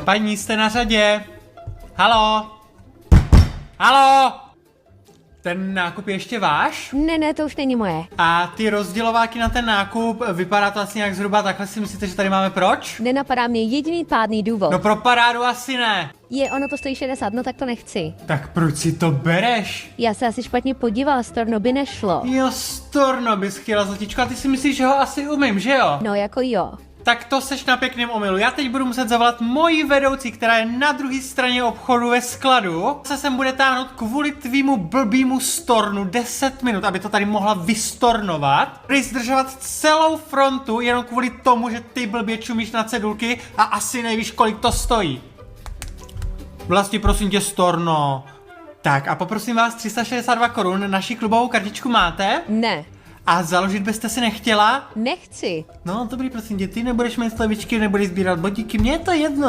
Paní, jste na řadě. Halo? Halo? Ten nákup je ještě váš? Ne, to už není moje. A ty rozdělováky na ten nákup, vypadá to asi nějak zhruba takhle, si myslíte, že tady máme proč? Nenapadá mě jediný pádný důvod. No pro parádu asi ne. Ono to stojí 60, no tak to nechci. Tak proč si to bereš? Já se asi špatně podívala, Storno by nešlo. Jo, Storno bys chtěla zlatíčko a ty si myslíš, že ho asi umím, že jo? No jako jo. Tak to seš na pěkném omylu. Já teď budu muset zavolat moji vedoucí, která je na druhé straně obchodu ve skladu. Se sem bude táhnout kvůli tvýmu blbýmu stornu 10 minut, aby to tady mohla vystornovat. Budeš zdržovat celou frontu jenom kvůli tomu, že ty blbě čumíš na cedulky a asi nevíš, kolik to stojí. Vlasti, prosím tě, Storno. Tak a poprosím vás 362 korun, naši klubovou kartičku máte? Ne. A založit byste si nechtěla? Nechci. No, dobrý, prosím tě, ty nebudeš mít slevičky, nebudeš sbírat bodíky, mně je to jedno.